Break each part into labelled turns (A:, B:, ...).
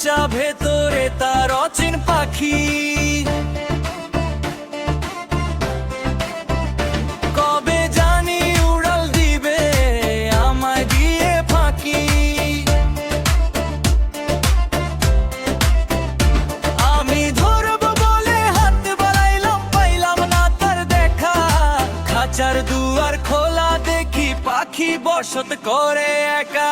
A: খাঁচা ভেতরে তার অচিন পাখি। কবে জানি উড়াল দিবে আমায় দিয়ে ফাঁকি। আমি ধরব বলে হাত বাড়াইলাম, পাইলাম না তার দেখা। খাঁচার দুয়ার খোলা দেখি পাখি বসত করে একা।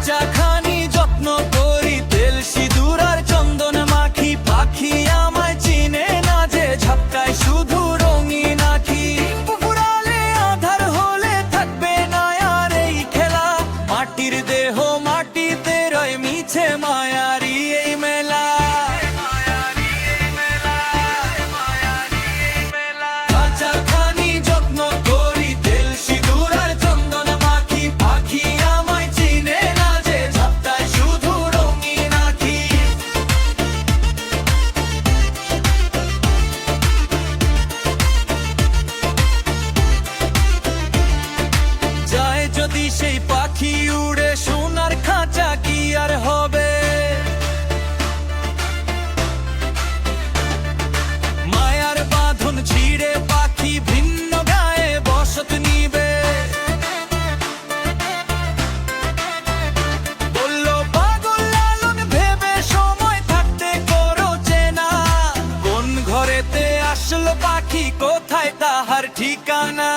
A: খাঁচাখানি যত্ন করি, তেল সিঁদুর আর চন্দন মাখি। পাখি আমায় চিনে না যে, ঝাপটায় শুধু রঙিন আঁখি। পুকুরালে আধার হলে থাকবে না আর এই খেলা। মাটির দেহ মাটিতে রয়, মিছে মায়ারি এই মেলা। খাঁচাখানি যত্ন করি, তেল সিঁদুর আর চন্দন মাখি। পাখি আমায় চিনে না যে, ঝাপটায় শুধু রঙিন আঁখি। যায় যদি সেই পাখি উড়ে, সোনার খাঁচা কি আর হবে। মায়ার বাঁধন ছিঁড়ে পাখি ভিন্ন গায়ে বসত নিবে। বলল পাগল লালন ভেবে, সময় থাকতে করো চেনা। কোন ঘরেতে আসলো পাখি, কোথায় তাহার ঠিকানা।